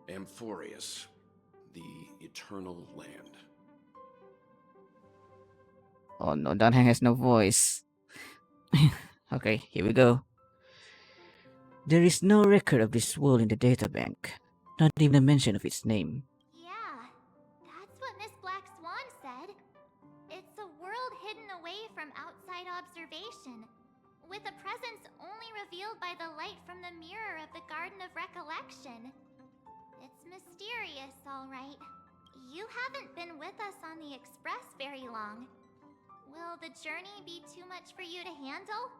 Amphorius, the Eternal Land. Oh no, Dunham has no voice. Okay, here we go. There is no record of this world in the databank, not even a mention of its name. Yeah, that's what Miss Black Swan said. It's a world hidden away from outside observation, with a presence only revealed by the light from the mirror of the Garden of Recollection. It's mysterious, all right. You haven't been with us on the Express very long. Will the journey be too much for you to handle?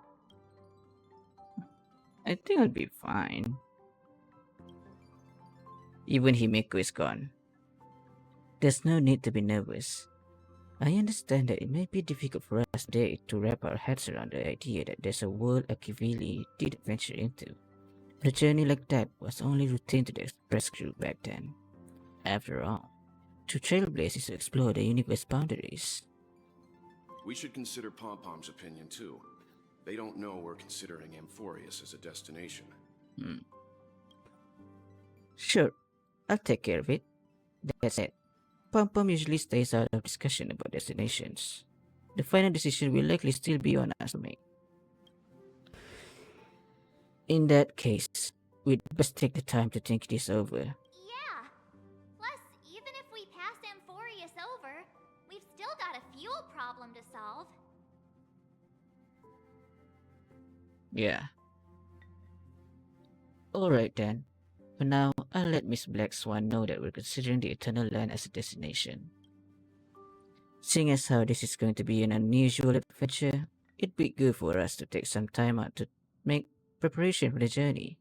I think I'll be fine. Even Himeko is gone. There's no need to be nervous. I understand that it may be difficult for us today to wrap our heads around the idea that there's a world Akivili did venture into. A journey like that was only routine to the Express crew back then. After all, to trailblaze is to explore the universe boundaries. We should consider Pom-Pom's opinion too. They don't know we're considering Amphorius as a destination. Sure, I'll take care of it. That's it. Pom Pom usually stays out of discussion about destinations. The final decision will likely still be on us to make. In that case, we'd best take the time to think this over. Yeah. Plus, even if we pass Amphorius over, we've still got a fuel problem to solve. Yeah. Alright then. For now, I'll let Miss Black Swan know that we're considering the Eternal Land as a destination. Seeing as how this is going to be an unusual adventure, it'd be good for us to take some time out to make preparation for the journey.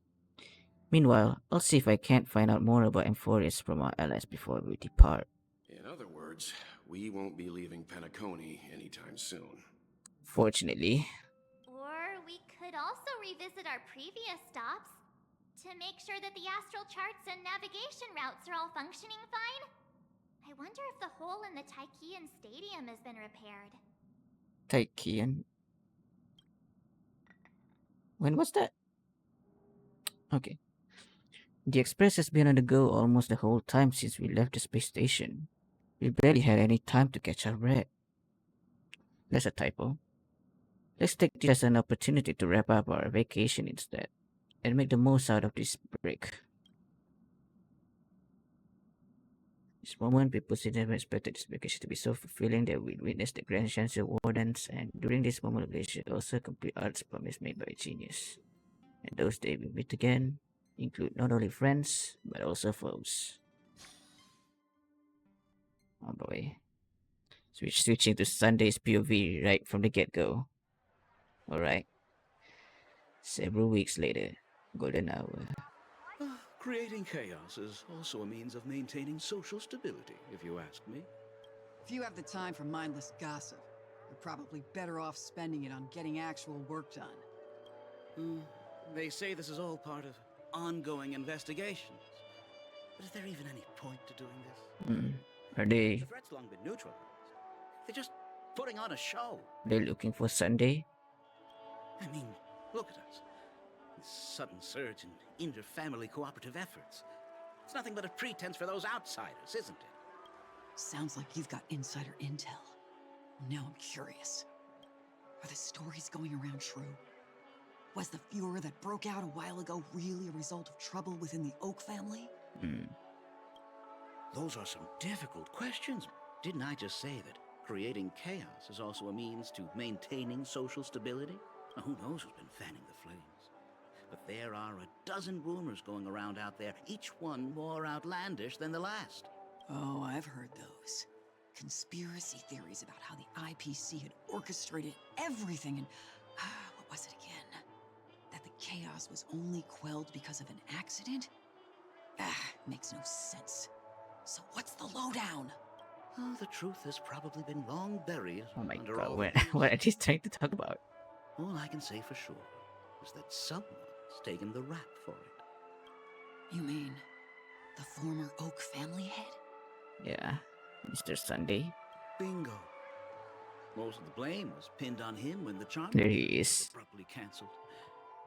Meanwhile, I'll see if I can't find out more about Amphorius from our allies before we depart. In other words, we won't be leaving Penacony anytime soon. Fortunately. Or we could also revisit our previous stops to make sure that the astral charts and navigation routes are all functioning fine. I wonder if the hole in the Tychean Stadium has been repaired. Tychean? When was that? Okay. The Express has been on the go almost the whole time since we left the space station. We barely had any time to catch our breath. That's a typo. Let's take this as an opportunity to wrap up our vacation instead, and make the most out of this break. This moment, people never expected this vacation to be so fulfilling that we'd witness the Grand Chancellor Wardens, and during this moment of leisure, also complete Art's promise made by a genius. And those days we meet again include not only friends, but also foes. Oh boy. So we're switching to Sunday's POV right from the get-go. Alright. Several weeks later, golden hour. Creating chaos is also a means of maintaining social stability, if you ask me. If you have the time for mindless gossip, you're probably better off spending it on getting actual work done. They say this is all part of ongoing investigations. But is there even any point to doing this? Are they The threat's long been neutralized. They're just putting on a show. looking for Sunday? I mean, look at us. This sudden surge in inter-family cooperative efforts. It's nothing but a pretense for those outsiders, isn't it? Sounds like you've got insider intel. Now I'm curious. Are the stories going around true? Was the furor that broke out a while ago really a result of trouble within the Oak family? Those are some difficult questions. Didn't I just say that creating chaos is also a means to maintaining social stability? Now, who knows who's been fanning the flames? But there are a dozen rumors going around out there, each one more outlandish than the last. Oh, I've heard those. Conspiracy theories about how the IPC had orchestrated everything and... what was it again? That the chaos was only quelled because of an accident? Makes no sense. So what's the lowdown? Oh, the truth has probably been long buried Oh my under god, all what, the what are they trying to talk about? All I can say for sure is that someone's taken the rap for it. You mean the former Oak family head? Yeah, Mr. Sunday. Bingo. Most of the blame was pinned on him when the charm There he was is. abruptly cancelled.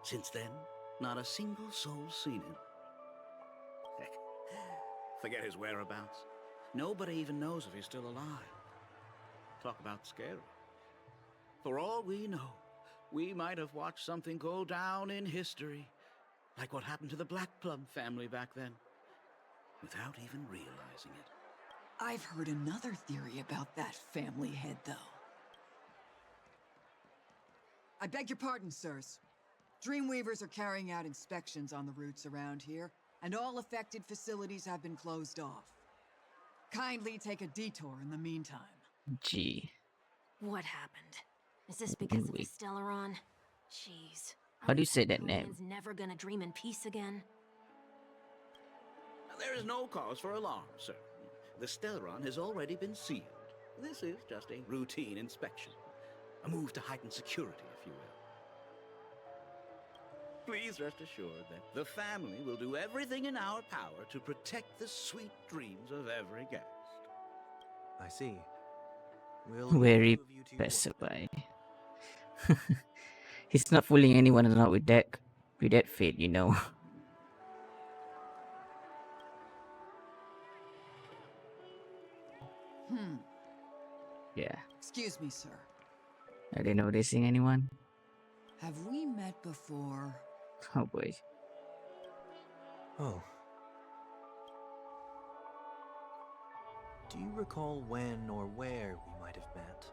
Since then, not a single soul's seen him. Heck, Forget his whereabouts. Nobody even knows if he's still alive. Talk about scary. For all we know, we might have watched something go down in history, like what happened to the Black Plum family back then, without even realizing it. I've heard another theory about that family head, though. I beg your pardon, sirs. Dreamweavers are carrying out inspections on the routes around here, and all affected facilities have been closed off. Kindly take a detour in the meantime. Gee. What happened? Is this because of the Wait. Stellaron? Jeez. How do you say that name? Penaconians never gonna dream in peace again? There is no cause for alarm, sir. The Stellaron has already been sealed. This is just a routine inspection. A move to heighten security, if you will. Please rest assured that the family will do everything in our power to protect the sweet dreams of every guest. I see. We'll Very leave the two of you to your work pacified. He's not fooling anyone and not with that fate, you know. Yeah. Excuse me, sir. Are they noticing anyone? Have we met before? Oh boy. Oh. Do you recall when or where we might have met?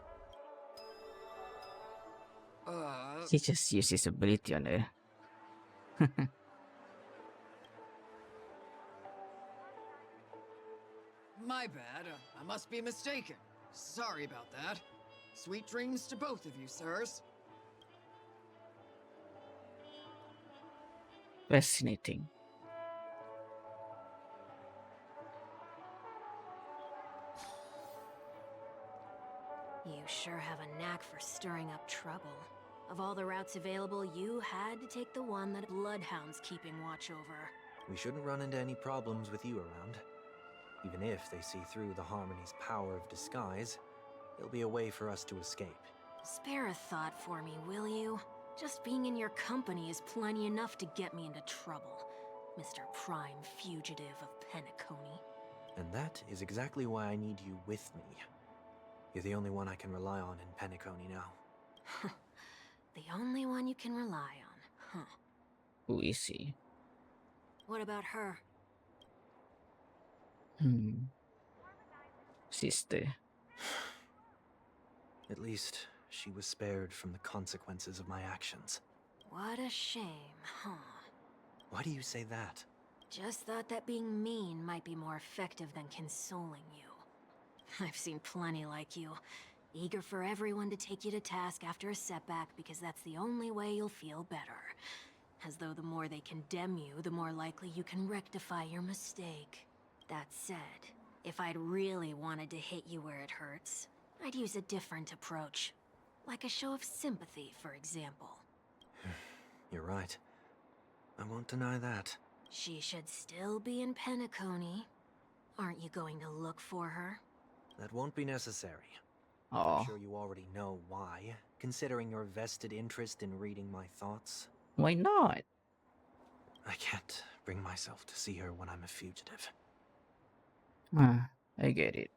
He just used his ability on her. My bad. I must be mistaken. Sorry about that. Sweet dreams to both of you, sirs. Fascinating. You sure have a knack for stirring up trouble. Of all the routes available, you had to take the one that bloodhounds keeping watch over. We shouldn't run into any problems with you around. Even if they see through the Harmony's power of disguise, there'll be a way for us to escape. Spare a thought for me, will you? Just being in your company is plenty enough to get me into trouble, Mr. Prime Fugitive of Penacony. And that is exactly why I need you with me. You're the only one I can rely on in Penacony now. The only one you can rely on, huh? Who is he? What about her? Sister. At least she was spared from the consequences of my actions. What a shame, huh? Why do you say that? Just thought that being mean might be more effective than consoling you. I've seen plenty like you, eager for everyone to take you to task after a setback because that's the only way you'll feel better. As though the more they condemn you, the more likely you can rectify your mistake. That said, if I'd really wanted to hit you where it hurts, I'd use a different approach. Like a show of sympathy, for example. You're right. I won't deny that. She should still be in Penacony. Aren't you going to look for her? That won't be necessary. Oh, I'm sure you already know why, considering your vested interest in reading my thoughts. why not? I can't bring myself to see her when I'm a fugitive. I get it.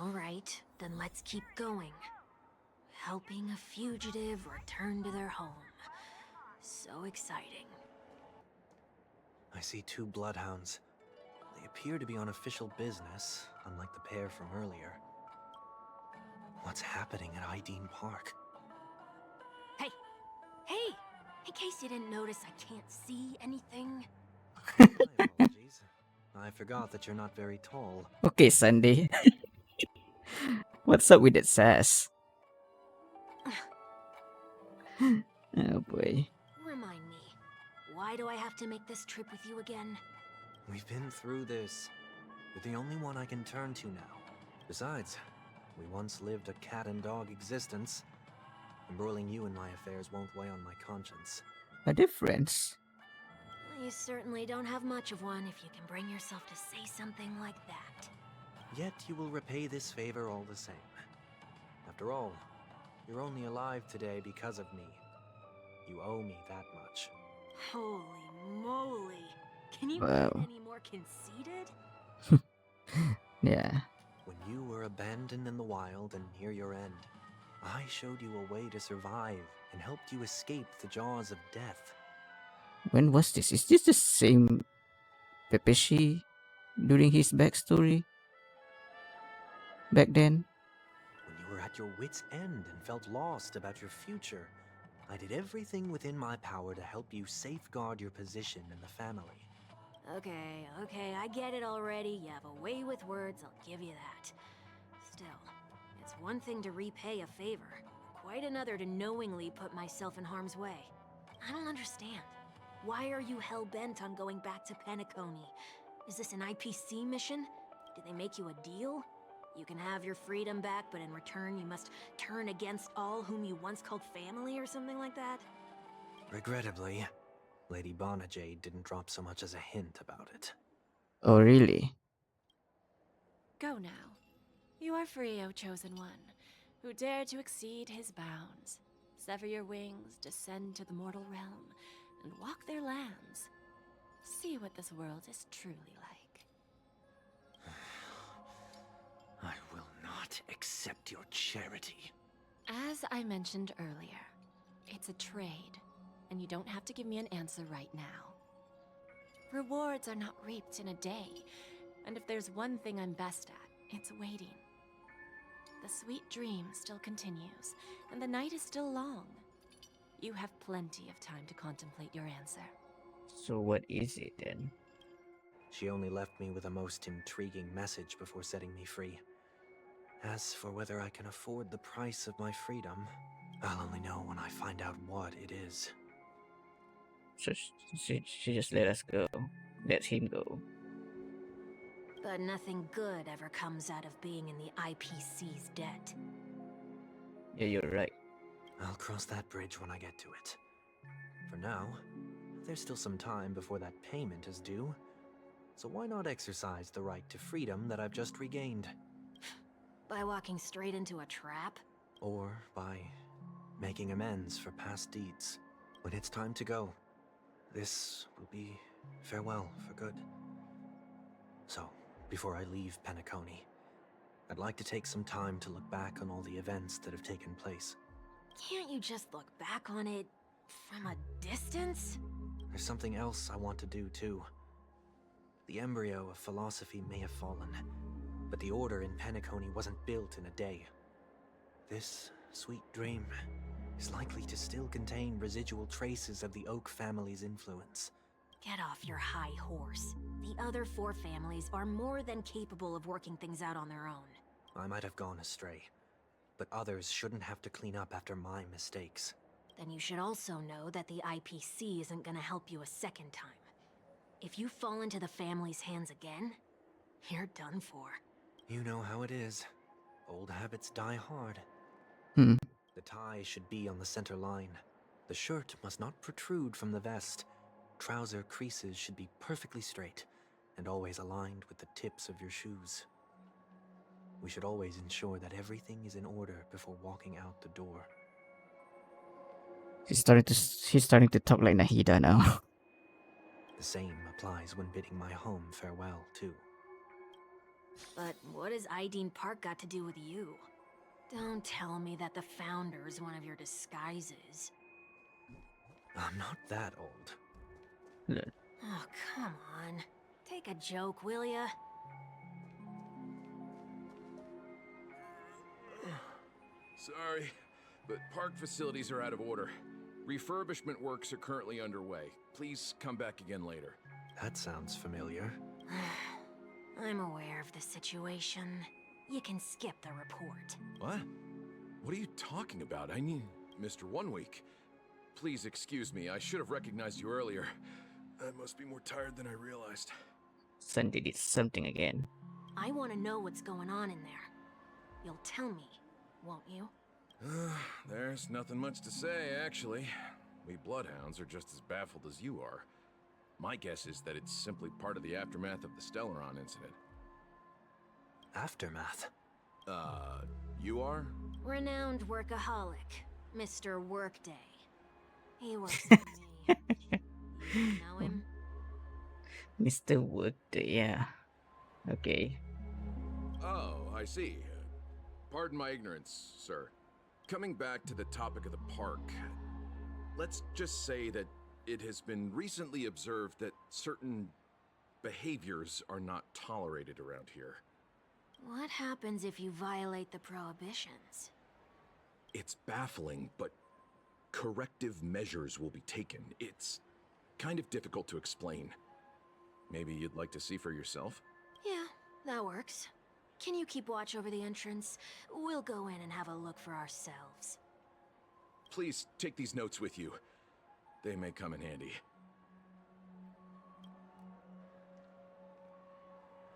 All right, then let's keep going. Helping a fugitive return to their home. So exciting. I see two bloodhounds. They appear to be on official business, unlike the pair from earlier. What's happening at Ideen Park? Hey! Hey! In case you didn't notice, I can't see anything. My apologies. I forgot that you're not very tall. Okay, Sunday. What's up with that sass? Oh boy. Remind me, why do I have to make this trip with you again? We've been through this. You're the only one I can turn to now. Besides, we once lived a cat and dog existence. Embroiling you in my affairs won't weigh on my conscience. A difference. You certainly don't have much of one if you can bring yourself to say something like that. Yet you will repay this favor all the same. After all, you're only alive today because of me. You owe me that much. Holy moly! Can you Wow. get any more conceited? Yeah. When you were abandoned in the wild and near your end, I showed you a way to survive and helped you escape the jaws of death. When was this? Is this the same Pepeshi during his backstory back then? When you were at your wits' end and felt lost about your future, I did everything within my power to help you safeguard your position in the family. Okay, I get it already. You have a way with words, I'll give you that. Still, it's one thing to repay a favor, quite another to knowingly put myself in harm's way. I don't understand. Why are you hell-bent on going back to Penacony? Is this an IPC mission? Did they make you a deal? You can have your freedom back, but in return you must turn against all whom you once called family or something like that? Regrettably, Lady Bonajade didn't drop so much as a hint about it. Oh, really? Go now. You are free, O Chosen One, who dare to exceed his bounds. Sever your wings, descend to the mortal realm, and walk their lands. See what this world is truly like. I will not accept your charity. As I mentioned earlier, it's a trade, and you don't have to give me an answer right now. Rewards are not reaped in a day, and if there's one thing I'm best at, it's waiting. The sweet dream still continues, and the night is still long. You have plenty of time to contemplate your answer. So what is it then? She only left me with a most intriguing message before setting me free. As for whether I can afford the price of my freedom, I'll only know when I find out what it is. So she just let us go. Let him go. But nothing good ever comes out of being in the IPC's debt. Yeah, you're right. I'll cross that bridge when I get to it. For now, there's still some time before that payment is due. So why not exercise the right to freedom that I've just regained? By walking straight into a trap? Or by making amends for past deeds. When it's time to go, this will be farewell for good. So, before I leave Penacony, I'd like to take some time to look back on all the events that have taken place. Can't you just look back on it from a distance? There's something else I want to do too. The embryo of philosophy may have fallen, but the order in Penacony wasn't built in a day. This sweet dream is likely to still contain residual traces of the Oak family's influence. Get off your high horse. The other 4 families are more than capable of working things out on their own. I might have gone astray, but others shouldn't have to clean up after my mistakes. Then you should also know that the IPC isn't gonna help you a second time. If you fall into the family's hands again, you're done for. You know how it is. Old habits die hard. Hmm. The tie should be on the center line. The shirt must not protrude from the vest. Trouser creases should be perfectly straight, and always aligned with the tips of your shoes. We should always ensure that everything is in order before walking out the door. He's starting to talk like Nahida now. The same applies when bidding my home farewell, too. But what has Ideen Park got to do with you? Don't tell me that the Founder is one of your disguises. I'm not that old. Look, Oh, come on. Take a joke, will ya? Sorry, but park facilities are out of order. Refurbishment works are currently underway. Please come back again later. That sounds familiar. I'm aware of the situation. You can skip the report. What? What are you talking about? I mean, Mr. 1 Week. Please excuse me, I should have recognized you earlier. I must be more tired than I realized. Sunday did something again. I want to know what's going on in there. You'll tell me, won't you? There's nothing much to say, actually. We Bloodhounds are just as baffled as you are. My guess is that it's simply part of the aftermath of the Stellaron incident. Aftermath? You are? Renowned workaholic, Mr. Workday. He works for me. You know him? Mr. Workday, yeah. Okay. Oh, I see. Pardon my ignorance, sir. Coming back to the topic of the park, let's just say that it has been recently observed that certain behaviors are not tolerated around here. What happens if you violate the prohibitions? It's baffling, but corrective measures will be taken. It's kind of difficult to explain. Maybe you'd like to see for yourself? Yeah, that works. Can you keep watch over the entrance? We'll go in and have a look for ourselves. Please take these notes with you. They may come in handy.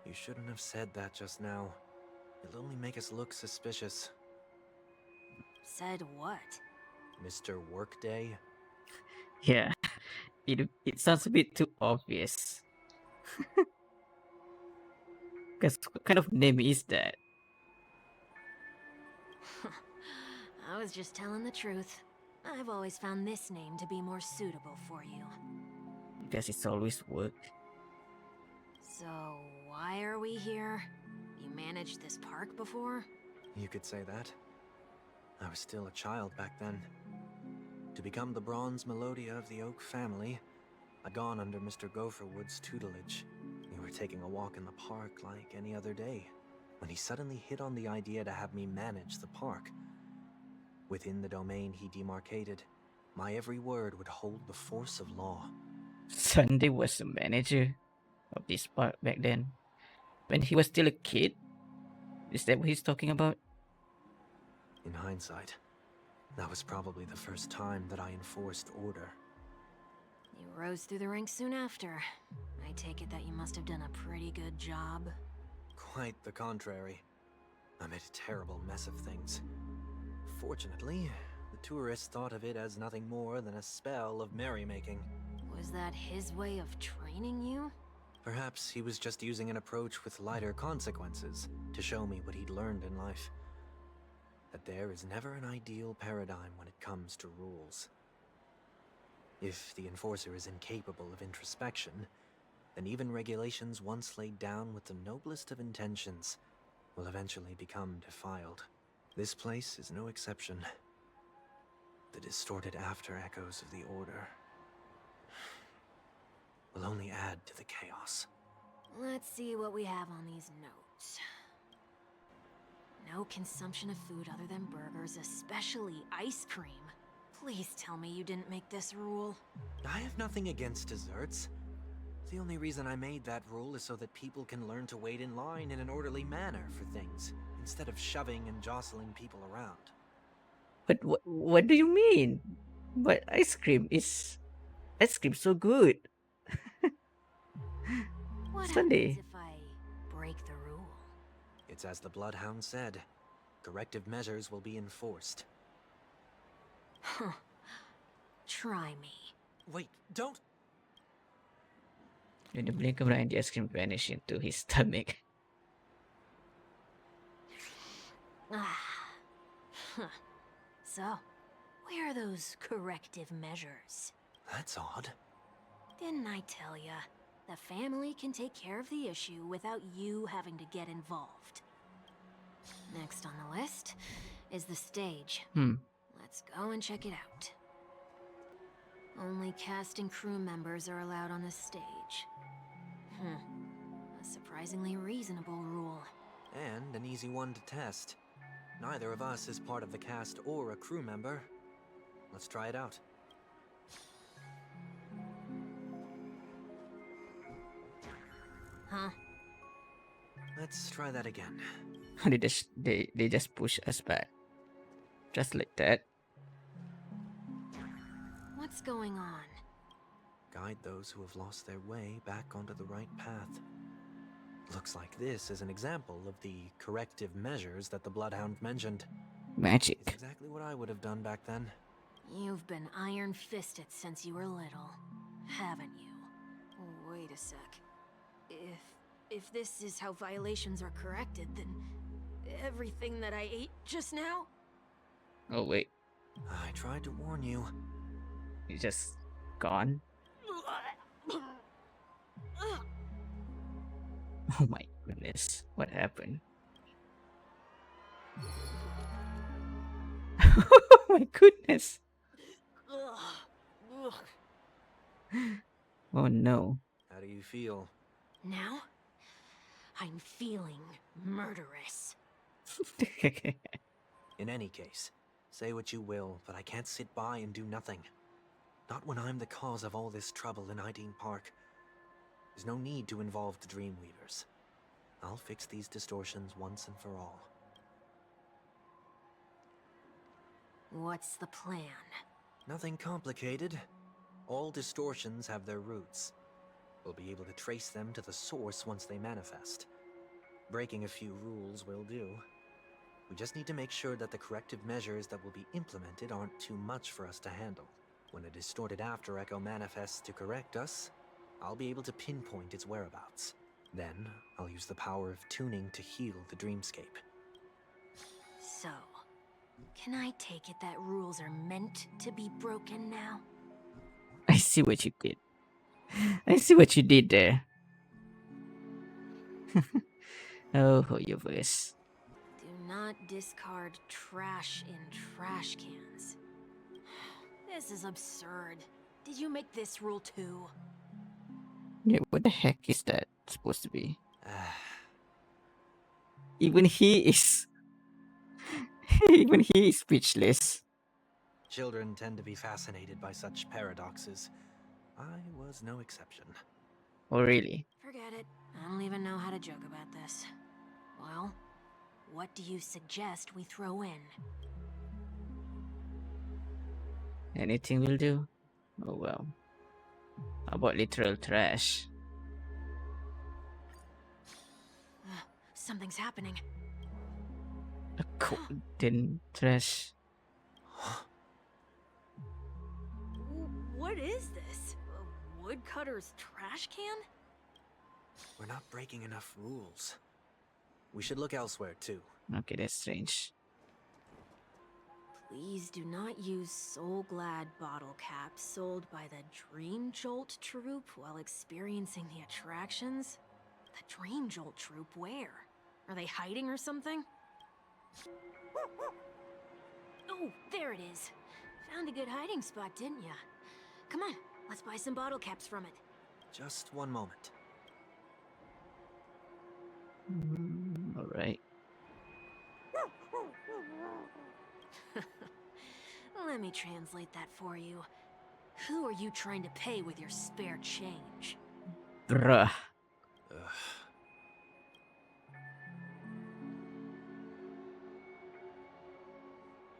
You shouldn't have said that just now. It'll only make us look suspicious. Said what? Mr. Workday? Yeah. It sounds a bit too obvious. Because what kind of name is that? I was just telling the truth. I've always found this name to be more suitable for you. Because it's always worked. So, why are we here? You managed this park before? You could say that. I was still a child back then. To become the bronze Melodia of the Oak family, I'd gone under Mr. Gopherwood's tutelage. We were taking a walk in the park like any other day, when he suddenly hit on the idea to have me manage the park. Within the domain he demarcated, my every word would hold the force of law. Sunday was the manager of this park back then. When he was still a kid? Is that what he's talking about? In hindsight, that was probably the first time that I enforced order. You rose through the ranks soon after. I take it that you must have done a pretty good job. Quite the contrary. I made a terrible mess of things. Fortunately, the tourists thought of it as nothing more than a spell of merrymaking. Was that his way of training you? Perhaps he was just using an approach with lighter consequences to show me what he'd learned in life. That there is never an ideal paradigm when it comes to rules. If the enforcer is incapable of introspection, then even regulations once laid down with the noblest of intentions will eventually become defiled. This place is no exception. The distorted after-echoes of the Order will only add to the chaos. Let's see what we have on these notes. No consumption of food other than burgers, especially ice cream. Please tell me you didn't make this rule. I have nothing against desserts. The only reason I made that rule is so that people can learn to wait in line in an orderly manner for things, instead of shoving and jostling people around. But what do you mean? But ice cream so good. What Sunday. happens if I break the rule? It's as the Bloodhound said. Corrective measures will be enforced. Huh. Try me. Wait, don't! In the blink of an eye, the ice cream vanished into his stomach. Ah. Huh. So, where are those corrective measures? That's odd. Didn't I tell ya? The family can take care of the issue without you having to get involved. Next on the list is the stage. Let's go and check it out. Only cast and crew members are allowed on the stage. A surprisingly reasonable rule. And an easy one to test. Neither of us is part of the cast or a crew member. Let's try it out. Huh? Let's try that again. they just push us back. Just like that. What's going on? Guide those who have lost their way back onto the right path. Looks like this is an example of the corrective measures that the Bloodhound mentioned. Magic. It's exactly what I would have done back then. You've been iron-fisted since you were little, haven't you? Wait a sec. If this is how violations are corrected, then everything that I ate just now? Oh wait, I tried to warn you. he's just gone. Oh my goodness, what happened? Oh my goodness. Oh no. How do you feel? Now, I'm feeling murderous. In any case, say what you will, but I can't sit by and do nothing. Not when I'm the cause of all this trouble in Ideen Park. There's no need to involve the Dreamweavers. I'll fix these distortions once and for all. What's the plan? Nothing complicated. All distortions have their roots. We'll be able to trace them to the source once they manifest. Breaking a few rules will do. We just need to make sure that the corrective measures that will be implemented aren't too much for us to handle. When a distorted after echo manifests to correct us, I'll be able to pinpoint its whereabouts. Then, I'll use the power of tuning to heal the dreamscape. So, can I take it that rules are meant to be broken now? I see what you did. I see what you did there. Oh, your voice. Do not discard trash in trash cans. This is absurd. Did you make this rule too? Yeah, what the heck is that supposed to be? Even he is. Even he is speechless. Children tend to be fascinated by such paradoxes. I was no exception. Oh, really? Forget it. I don't even know how to joke about this. Well, what do you suggest we throw in? Anything will do. Oh well. How about literal trash? Something's happening. A golden trash. What is this? A woodcutter's trash can? We're not breaking enough rules. We should look elsewhere, too. Okay, that's strange. Please do not use Soul Glad bottle caps sold by the Dream Jolt troupe while experiencing the attractions. The Dream Jolt troupe, where? Are they hiding or something? Oh, there it is. Found a good hiding spot, didn't ya? Come on, let's buy some bottle caps from it. Just one moment. Alright. Let me translate that for you. Who are you trying to pay with your spare change? Bruh.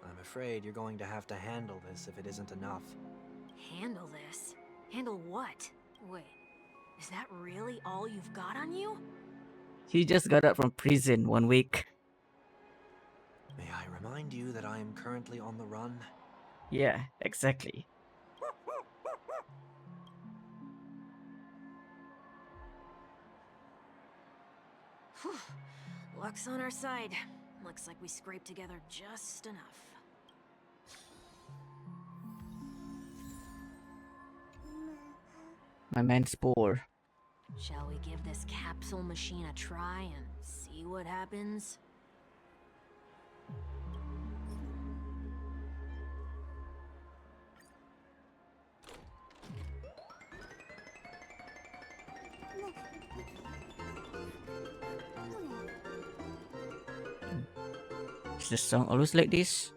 I'm afraid you're going to have to handle this if it isn't enough. Handle this? Handle what? Wait, is that really all you've got on you? He just got out from prison 1 week. May I remind you that I am currently on the run? Yeah, exactly. Whew. Luck's on our side. Looks like we scraped together just enough. My man's poor. Shall we give this capsule machine a try and see what happens? Is the song always like this?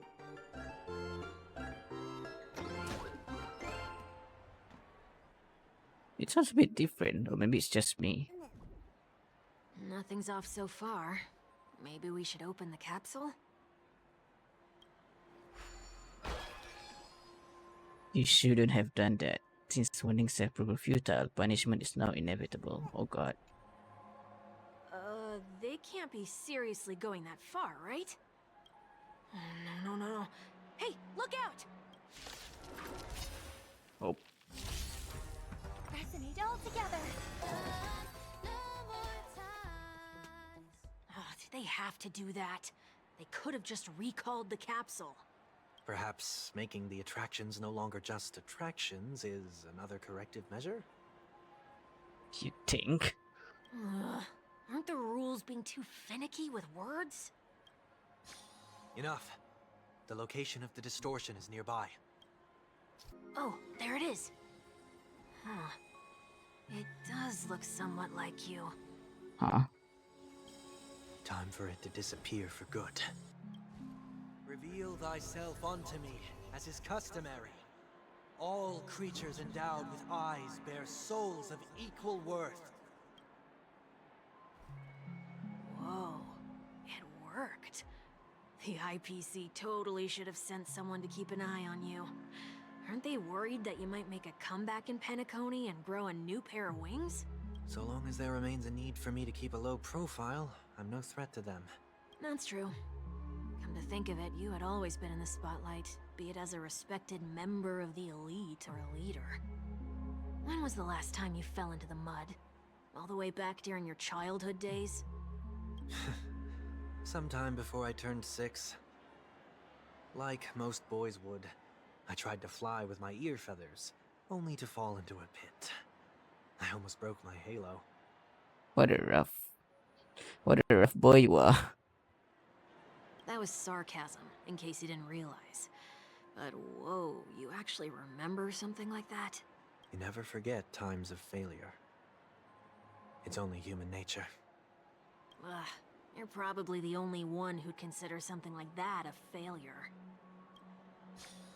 It sounds a bit different, or maybe it's just me. Nothing's off so far. Maybe we should open the capsule? You shouldn't have done that. Since warning have proven futile, punishment is now inevitable. Oh god. They can't be seriously going that far, right? Oh, no. Hey, look out! Oh. Resonate all together. Oh, did they have to do that? They could have just recalled the capsule. Perhaps making the attractions no longer just attractions is another corrective measure? You think? Ugh, Aren't the rules being too finicky with words? Enough. The location of the distortion is nearby. Oh, there it is. Huh. It does look somewhat like you. Huh? Time for it to disappear for good. Reveal thyself unto me, as is customary. All creatures endowed with eyes bear souls of equal worth. Whoa. It worked. The IPC totally should have sent someone to keep an eye on you. Aren't they worried that you might make a comeback in Penacony and grow a new pair of wings? So long as there remains a need for me to keep a low profile, I'm no threat to them. That's true. Come to think of it, you had always been in the spotlight, be it as a respected member of the elite or a leader. When was the last time you fell into the mud? All the way back during your childhood days? Sometime before I turned 6. Like most boys would, I tried to fly with my ear feathers, only to fall into a pit. I almost broke my halo. What a rough boy you are. That was sarcasm, in case you didn't realize. But whoa, you actually remember something like that? You never forget times of failure. It's only human nature. Ugh, you're probably the only one who'd consider something like that a failure.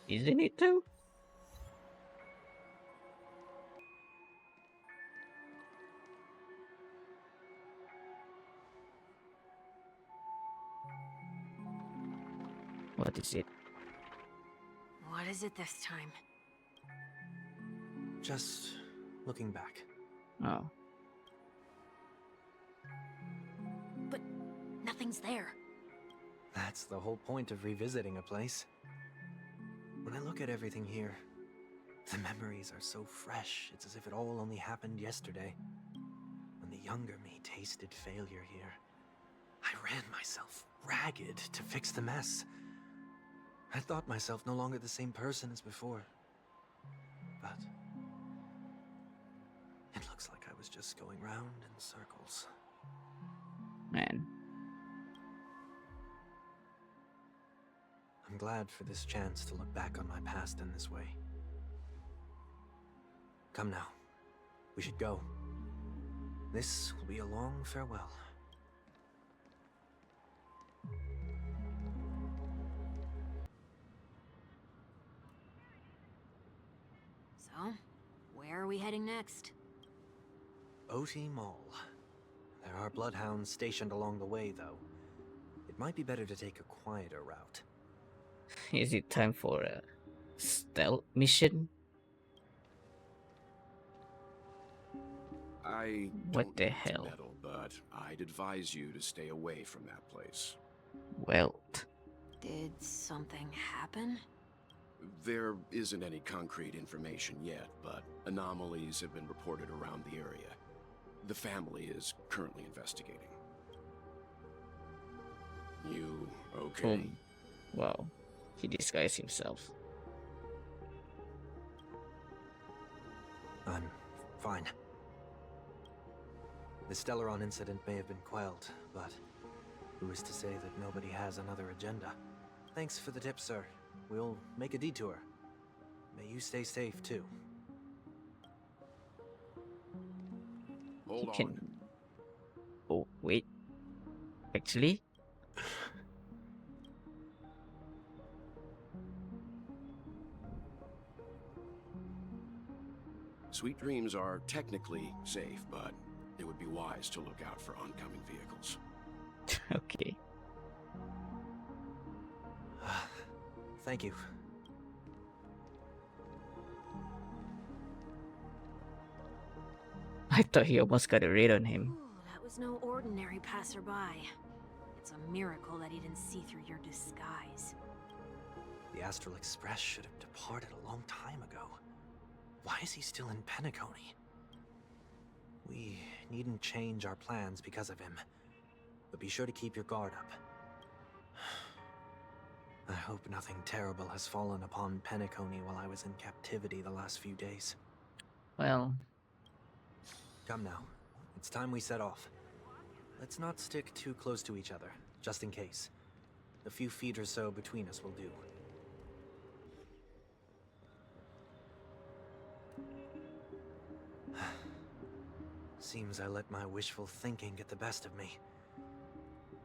Isn't it though? What is it? What is it this time? Just looking back. Oh. But nothing's there. That's the whole point of revisiting a place. When I look at everything here, the memories are so fresh, it's as if it all only happened yesterday. When the younger me tasted failure here, I ran myself ragged to fix the mess. I thought myself no longer the same person as before. But it looks like I was just going round in circles. Man. I'm glad for this chance to look back on my past in this way. Come now. We should go. This will be a long farewell. So, where are we heading next? Oti Mall. There are bloodhounds stationed along the way, though. It might be better to take a quieter route. Is it time for a stealth mission? I What don't the mean to hell? meddle, but I'd advise you to stay away from that place. Well, Did something happen? There isn't any concrete information yet, but anomalies have been reported around the area. The family is currently investigating. You okay? wow. He disguised himself. I'm fine. The Stellaron incident may have been quelled, but who is to say that nobody has another agenda? Thanks for the tip, sir. We'll make a detour. May you stay safe, too. Hold He on. can. Oh, wait. Actually? Sweet Dreams are technically safe, but it would be wise to look out for oncoming vehicles. Okay. Thank you. I thought he almost got a raid on him. Ooh, that was no ordinary passerby. It's a miracle that he didn't see through your disguise. The Astral Express should have departed a long time ago. Why is he still in Penacony? We needn't change our plans because of him, but be sure to keep your guard up. I hope nothing terrible has fallen upon Penacony while I was in captivity the last few days. Well, Come now. It's time we set off. Let's not stick too close to each other, just in case. A few feet or so between us will do. Seems I let my wishful thinking get the best of me.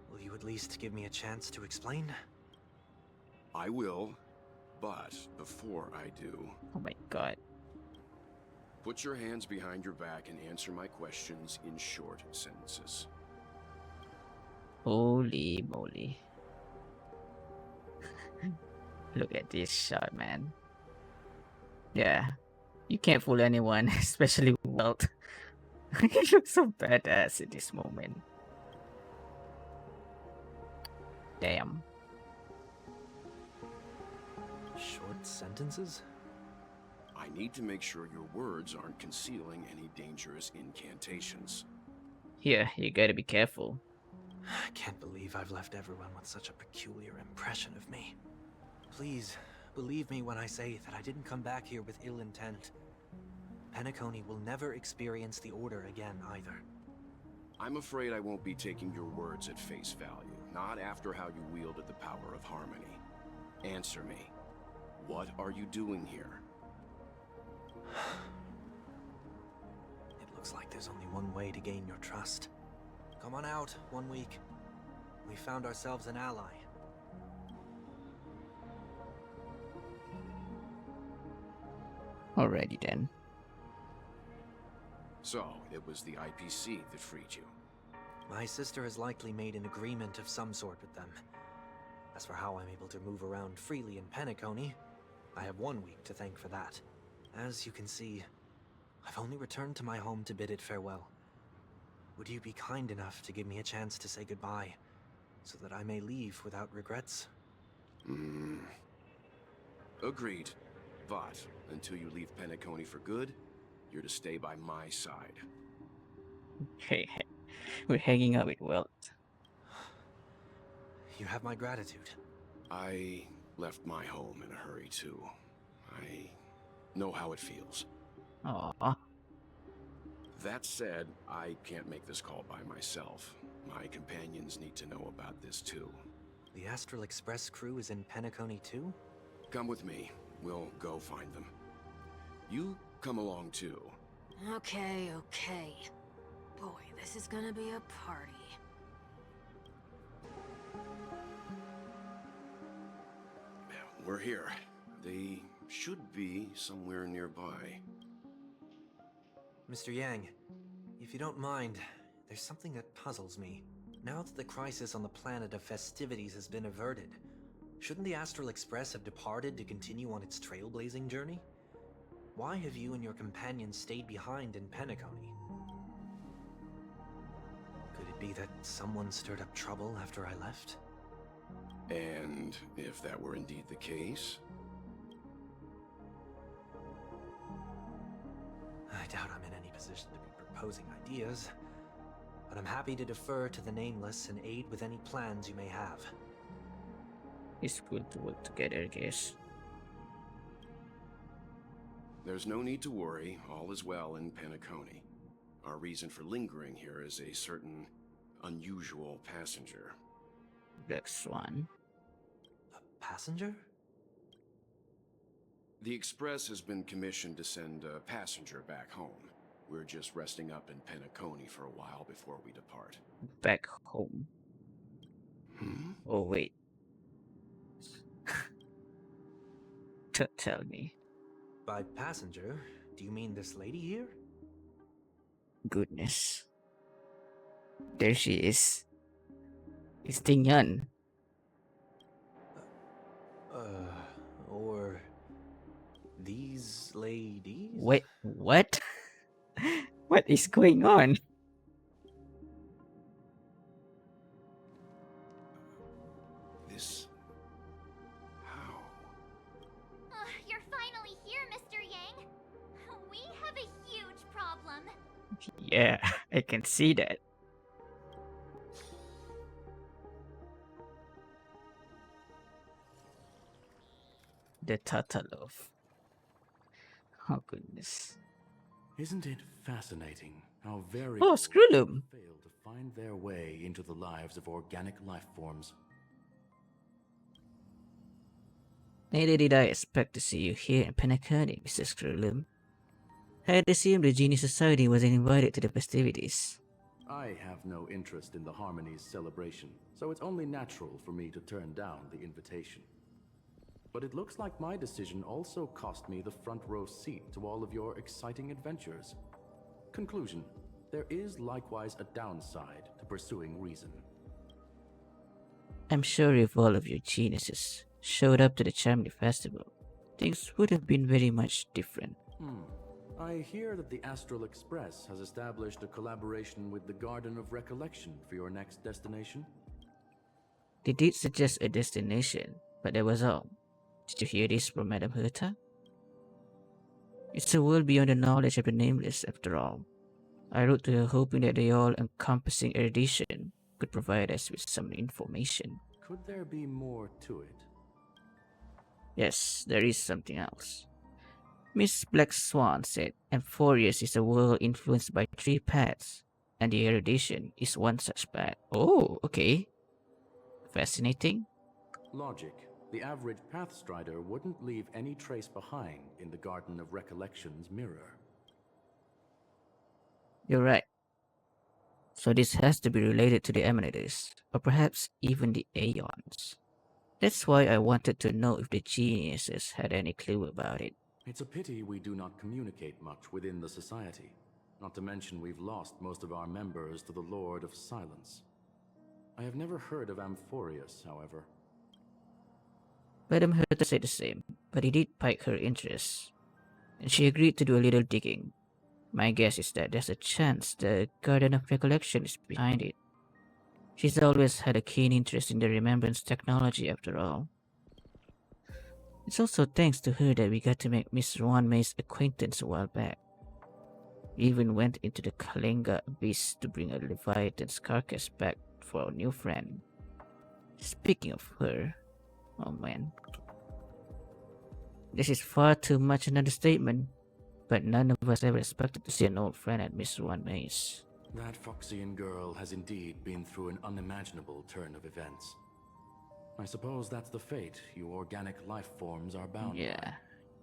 Will you at least give me a chance to explain? I will, but before I do, Oh my god. put your hands behind your back and answer my questions in short sentences. Holy moly. Look at this shot, man. Yeah. You can't fool anyone, especially Welt. He looks so badass in this moment. Damn. Short sentences? I need to make sure your words aren't concealing any dangerous incantations. Here, you gotta be careful. I can't believe I've left everyone with such a peculiar impression of me. Please, believe me when I say that I didn't come back here with ill intent. Penacony will never experience the Order again, either. I'm afraid I won't be taking your words at face value, not after how you wielded the power of harmony. Answer me. What are you doing here? It looks like there's only one way to gain your trust. Come on out, 1 week. We found ourselves an ally. Alrighty then. So, it was the IPC that freed you. My sister has likely made an agreement of some sort with them. As for how I'm able to move around freely in Penacony, I have 1 week to thank for that. As you can see, I've only returned to my home to bid it farewell. Would you be kind enough to give me a chance to say goodbye, so that I may leave without regrets? Agreed. But, until you leave Penacony for good, you're to stay by my side. Okay, we're hanging out with Welt. You have my gratitude. I left my home in a hurry, too. I know how it feels. Aww. That said, I can't make this call by myself. My companions need to know about this, too. The Astral Express crew is in Penacony too? Come with me. We'll go find them. You come along, too. Okay, okay. Boy, this is gonna be a party. We're here. They should be somewhere nearby. Mr. Yang, if you don't mind, there's something that puzzles me. Now that the crisis on the planet of festivities has been averted, shouldn't the Astral Express have departed to continue on its trailblazing journey? Why have you and your companions stayed behind in Penacony? Could it be that someone stirred up trouble after I left? And if that were indeed the case? I doubt I'm in any position to be proposing ideas, but I'm happy to defer to the Nameless and aid with any plans you may have. It's good to work together, I guess. There's no need to worry. All is well in Penacony. Our reason for lingering here is a certain unusual passenger. Black Swan. A passenger? The Express has been commissioned to send a passenger back home. We're just resting up in Penacony for a while before we depart. Back home. Oh, wait. Tell me. By passenger, do you mean this lady here? Goodness. There she is. It's Ting Yun. Or these ladies? Wait, what? What is going on? This... how? You're finally here, Mr. Yang. We have a huge problem. Yeah, I can see that. The Tatalov. Oh goodness. Isn't it fascinating how very Oh, Screwloom. failed to find their way into the lives of organic life forms. Neither did I expect to see you here in Penacony, Mr. Screwloom. I had assumed the Genie Society wasn't invited to the festivities. I have no interest in the Harmony's celebration, so it's only natural for me to turn down the invitation. But it looks like my decision also cost me the front row seat to all of your exciting adventures. Conclusion: there is likewise a downside to pursuing reason. I'm sure if all of your geniuses showed up to the Charmony Festival, things would have been very much different. I hear that the Astral Express has established a collaboration with the Garden of Recollection for your next destination. They did suggest a destination, but that was all. Did you hear this from Madame Herta? It's a world beyond the knowledge of the nameless, after all. I wrote to her hoping that the all-encompassing erudition could provide us with some information. Could there be more to it? Yes, there is something else. Miss Black Swan said Amphorius is a world influenced by 3 paths, and the erudition is one such path. Oh, okay. Fascinating. Logic. The average Pathstrider wouldn't leave any trace behind in the Garden of Recollection's mirror. You're right. So this has to be related to the Emanators, or perhaps even the Aeons. That's why I wanted to know if the geniuses had any clue about it. It's a pity we do not communicate much within the society. Not to mention we've lost most of our members to the Lord of Silence. I have never heard of Amphorius, however. Madame Herta said the same, but it did pique her interest, and she agreed to do a little digging. My guess is that there's a chance the Garden of Recollection is behind it. She's always had a keen interest in the remembrance technology, after all. It's also thanks to her that we got to make Miss Ruanmay's acquaintance a while back. We even went into the Kalinga Abyss to bring a Leviathan's carcass back for our new friend. Speaking of her, oh man. This is far too much an understatement, but none of us ever expected to see an old friend at Miss Ruanmay's. That Foxian girl has indeed been through an unimaginable turn of events. I suppose that's the fate you organic life forms are bound by. Yeah.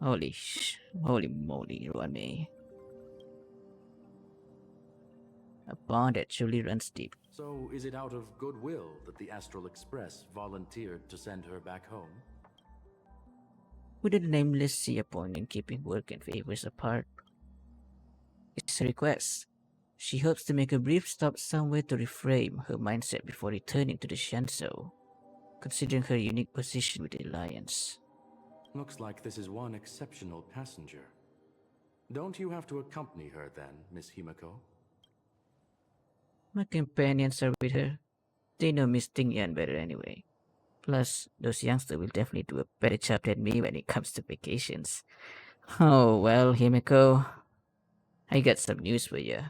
Holy moly, Ruanmay. A bond that truly runs deep. So is it out of goodwill that the Astral Express volunteered to send her back home? Would the nameless see a point in keeping work and favors apart? It's a request. She hopes to make a brief stop somewhere to reframe her mindset before returning to the Shanzhou, considering her unique position with the Alliance. Looks like this is one exceptional passenger. Don't you have to accompany her then, Miss Himiko? My companions are with her. They know Miss Tingyan better anyway. Plus, those youngsters will definitely do a better job than me when it comes to vacations. Oh well, Himiko, I got some news for you.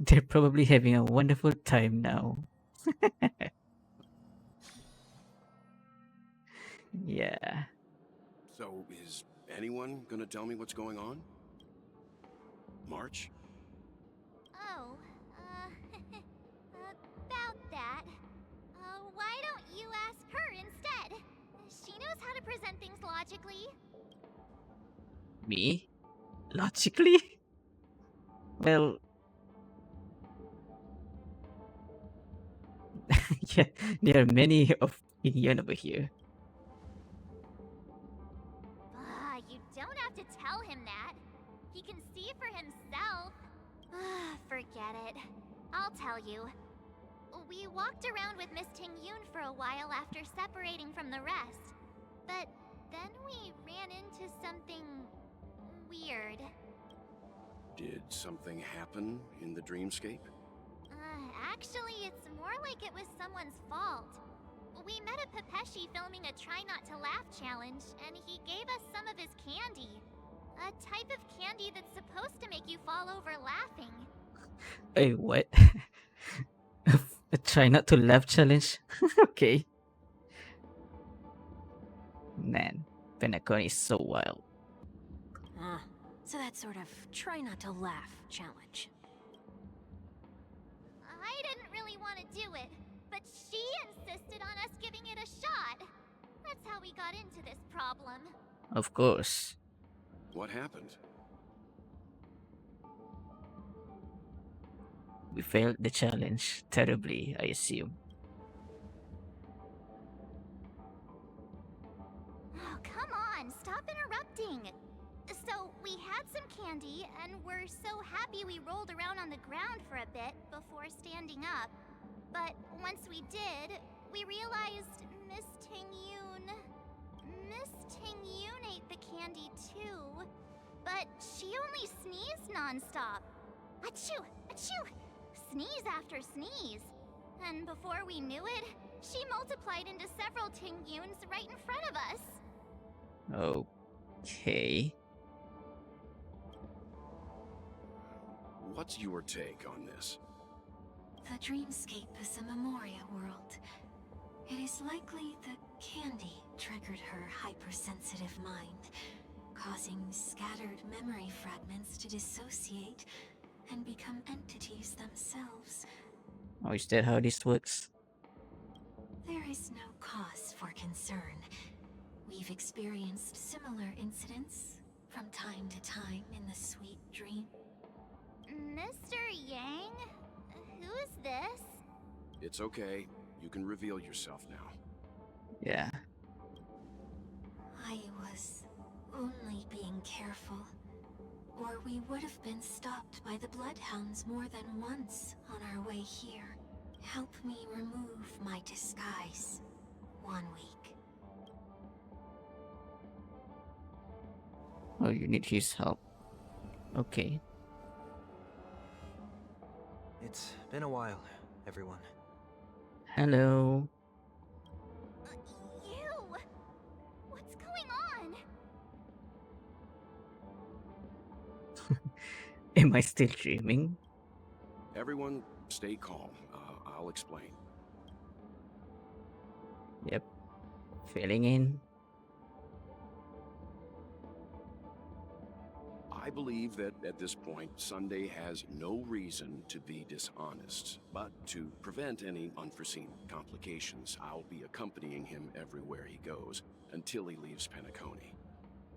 They're probably having a wonderful time now. Yeah. So, is anyone gonna tell me what's going on? March? Oh, about that. Why don't you ask her instead? She knows how to present things logically. Me? Logically? Well... yeah, there are many opinions over here. You don't have to tell him that. He can see for himself. Forget it. I'll tell you. We walked around with Miss Tingyun for a while after separating from the rest. But then we ran into something weird. Did something happen in the dreamscape? Actually, it's more like it was someone's fault. We met a Pepeshi filming a Try Not to Laugh challenge, and he gave us some of his candy. A type of candy that's supposed to make you fall over laughing. Hey, what? A try not to laugh challenge? Okay. Man, Penacony is so wild. So that sort of try not to laugh challenge. do it, but she insisted on us giving it a shot. That's how we got into this problem. Of course. What happened? We failed the challenge terribly, I assume. Oh, come on, stop interrupting. So, we had some candy, and we're so happy we rolled around on the ground for a bit before standing up. But once we did, we realized Miss Tingyun ate the candy too. But she only sneezed nonstop. Achoo! Achoo! Sneeze after sneeze. And before we knew it, she multiplied into several Tingyuns right in front of us. Okay. What's your take on this? The dreamscape is a Memoria world. It is likely the candy triggered her hypersensitive mind, causing scattered memory fragments to dissociate and become entities themselves. Oh, is that how this works? There is no cause for concern. We've experienced similar incidents from time to time in the sweet dream. Mr. Yang? Who is this? It's okay. You can reveal yourself now. Yeah. I was only being careful, or we would have been stopped by the Bloodhounds more than once on our way here. Help me remove my disguise. 1 week. Oh, you need his help. Okay. It's been a while, everyone. Hello. You! What's going on? Am I still dreaming? Everyone, stay calm. I'll explain. Yep. Filling in. I believe that at this point, Sunday has no reason to be dishonest. But to prevent any unforeseen complications, I'll be accompanying him everywhere he goes until he leaves Penacony.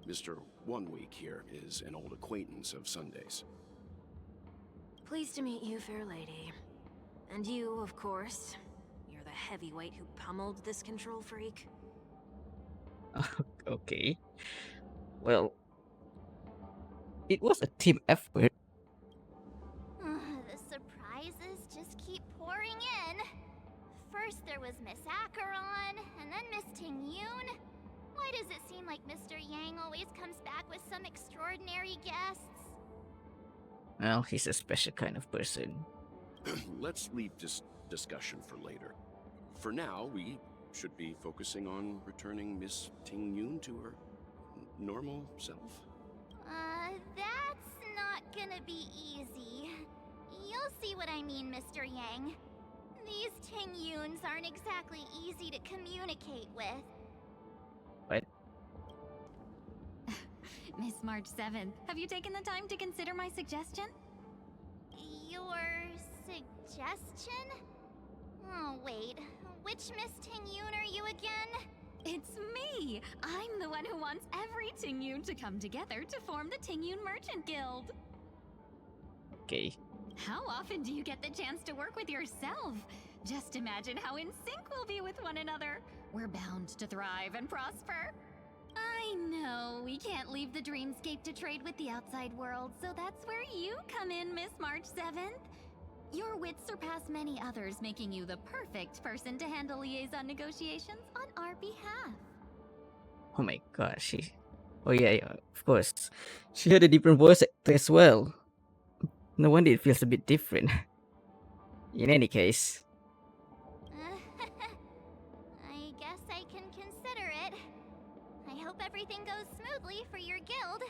Mr. 1 Week here is an old acquaintance of Sunday's. Pleased to meet you, fair lady. And you, of course. You're the heavyweight who pummeled this control freak. Okay. Well, it was a team effort. The surprises just keep pouring in. First there was Miss Acheron, and then Miss Tingyun. Why does it seem like Mr. Yang always comes back with some extraordinary guests? Well, he's a special kind of person. Let's leave this discussion for later. For now, we should be focusing on returning Miss Tingyun to her normal self. That's not gonna be easy. You'll see what I mean, Mr. Yang. These Tingyuns aren't exactly easy to communicate with. What? Miss March 7th, have you taken the time to consider my suggestion? Your suggestion? Oh, wait. Which Miss Tingyun are you again? It's me! I'm the one who wants every Tingyun to come together to form the Tingyun Merchant Guild. Okay. How often do you get the chance to work with yourself? Just imagine how in sync we'll be with one another. We're bound to thrive and prosper. I know, we can't leave the dreamscape to trade with the outside world, so that's where you come in, Miss March 7th. Your wits surpass many others, making you the perfect person to handle liaison negotiations on our behalf. Oh my gosh, she... Oh yeah, of course. She had a different voice actor as well. No wonder it feels a bit different. In any case. I guess I can consider it. I hope everything goes smoothly for your guild.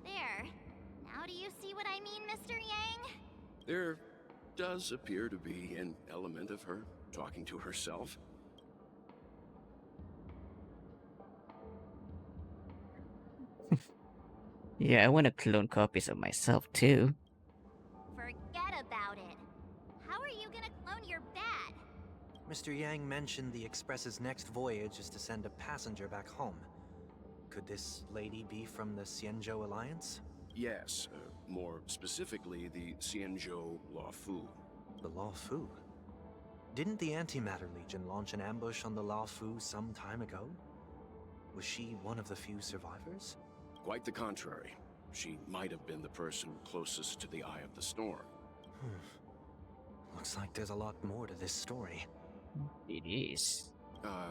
There. Now do you see what I mean, Mr. Yang? There does appear to be an element of her talking to herself. Yeah, I want to clone copies of myself too. Forget about it. How are you gonna clone your bat? Mr. Yang mentioned the Express's next voyage is to send a passenger back home. Could this lady be from the Xianzhou Alliance? Yes, more specifically, the Xianzhou Luofu. The Luofu? Didn't the Antimatter Legion launch an ambush on the Luofu some time ago? Was she one of the few survivors? Quite the contrary. She might have been the person closest to the Eye of the Storm. Looks like there's a lot more to this story. It is.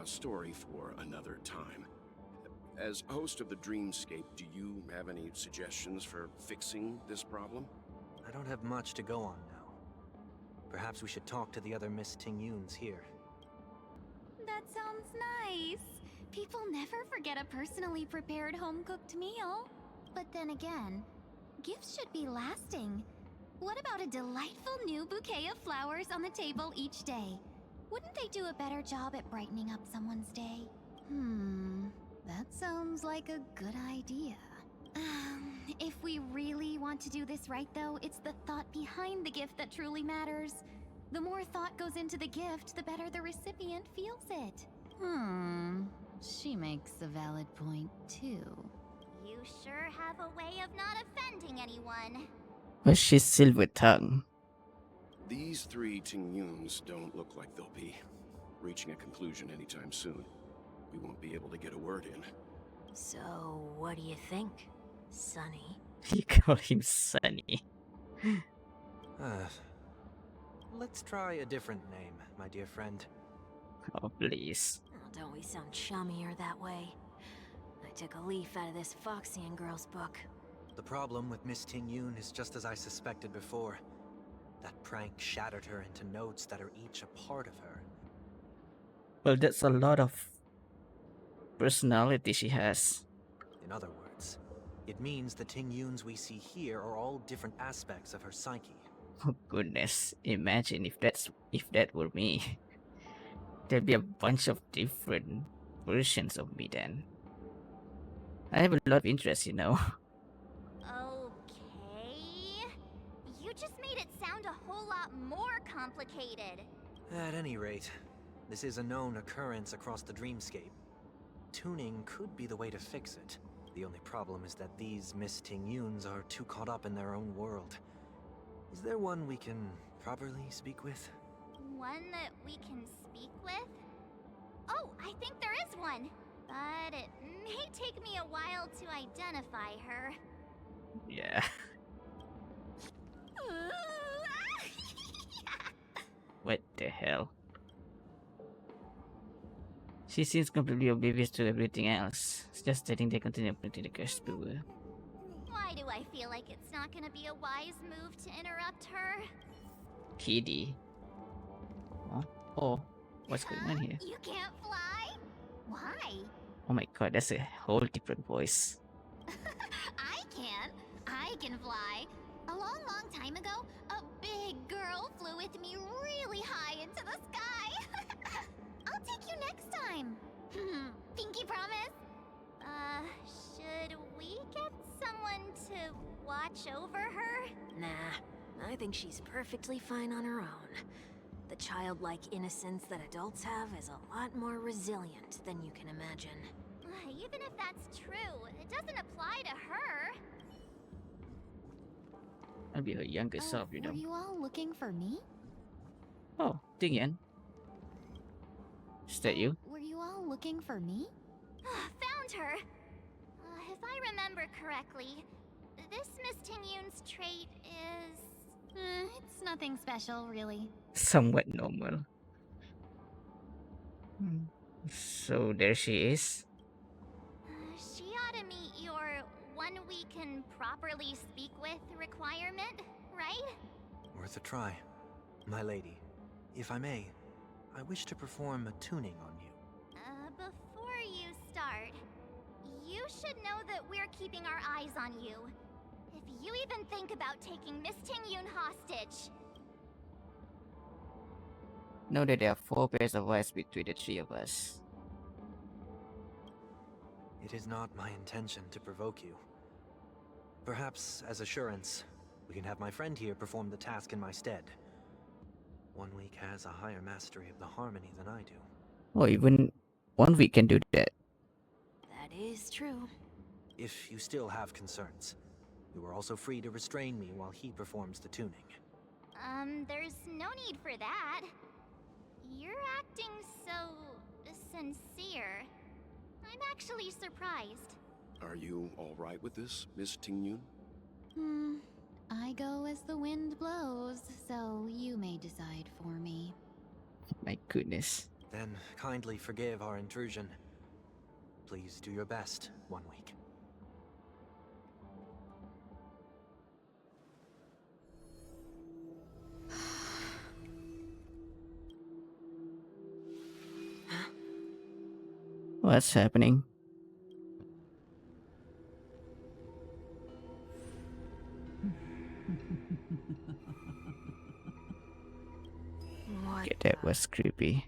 Story for another time. As host of the Dreamscape, do you have any suggestions for fixing this problem? I don't have much to go on now. Perhaps we should talk to the other Miss Tingyuns here. That sounds nice. People never forget a personally prepared home-cooked meal. But then again, gifts should be lasting. What about a delightful new bouquet of flowers on the table each day? Wouldn't they do a better job at brightening up someone's day? That sounds like a good idea. If we really want to do this right, though, it's the thought behind the gift that truly matters. The more thought goes into the gift, the better the recipient feels it. She makes a valid point, too. You sure have a way of not offending anyone. But she's silver tongue. These three Tingyuns don't look like they'll be reaching a conclusion anytime soon. We won't be able to get a word in. So, what do you think, Sonny? You call him Sunny. Let's try a different name, my dear friend. Oh, please. Oh, don't we sound chummier that way? I took a leaf out of this Foxian girl's book. The problem with Miss Tingyun is just as I suspected before. That prank shattered her into notes that are each a part of her. Well, that's a lot of personality she has. In other words, it means the Tingyuns we see here are all different aspects of her psyche. Oh goodness, imagine if that were me. There'd be a bunch of different versions of me then. I have a lot of interest, you know. Okay. You just made it sound a whole lot more complicated. At any rate, this is a known occurrence across the dreamscape. Tuning could be the way to fix it. The only problem is that these Miss Tingyuns are too caught up in their own world. Is there one we can properly speak with? One that we can speak with? Oh, I think there is one. But it may take me a while to identify her. Yeah. What the hell? She seems completely oblivious to everything else. It's just stating they continue printing the curse brewer. Why do I feel like it's not gonna be a wise move to interrupt her? Kitty. Huh? Oh, what's going on here? You can't fly? Why? Oh my god, that's a whole different voice. I can fly. A long time ago, a big girl flew with me really high into the sky. I'll take you next time. Pinky promise? Should we get someone to watch over her? Nah, I think she's perfectly fine on her own. The childlike innocence that adults have is a lot more resilient than you can imagine. Even if that's true, it doesn't apply to her. I'll be her younger self, you know. Were you all looking for me? Oh, Tingyan. Is that you? Were you all looking for me? Found her. If I remember correctly, this Miss Tingyun's trait is... It's nothing special, really. Somewhat normal. So there she is. She ought to meet your one we can properly speak with requirement, right? Worth a try. My lady, if I may, I wish to perform a tuning on you. Before you start, you should know that we're keeping our eyes on you. If you even think about taking Miss Tingyun hostage... Know that there are 4 pairs of eyes between the 3 of us. It is not my intention to provoke you. Perhaps, as assurance, we can have my friend here perform the task in my stead. 1 week has a higher mastery of the harmony than I do. Oh, even 1 week can do that. That is true. If you still have concerns, you are also free to restrain me while he performs the tuning. There's no need for that. You're acting so sincere. I'm actually surprised. Are you all right with this, Miss Tingyun? I go as the wind blows, so you may decide for me. My goodness. Then kindly forgive our intrusion. Please do your best, 1 week. What's happening? What? Yeah, that was creepy.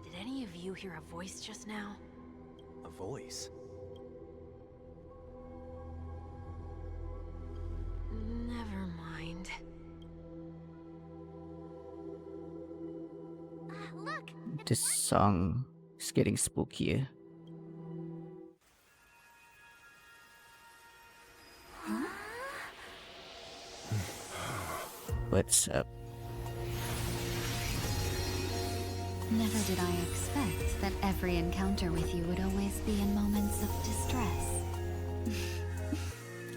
Did any of you hear a voice just now? A voice? Never mind. Look! This song is getting spookier. What's up? Never did I expect that every encounter with you would always be in moments of distress.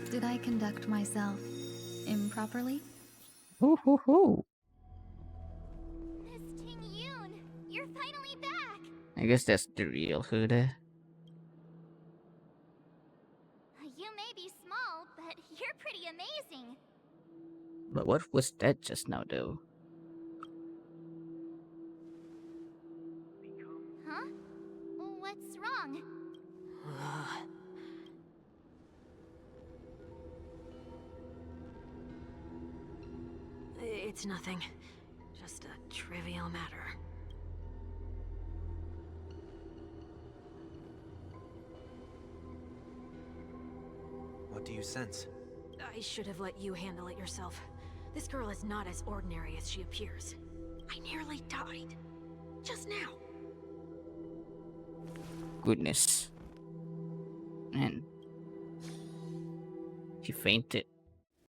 Did I conduct myself improperly? Hoo hoo hoo. Miss Tingyun, you're finally back! I guess that's the real Huda. You may be small, but you're pretty amazing. But what was that just now, though? Huh? What's wrong? It's nothing. Just a trivial matter. What do you sense? I should have let you handle it yourself. This girl is not as ordinary as she appears. I nearly died. Just now. Goodness. Man. She fainted.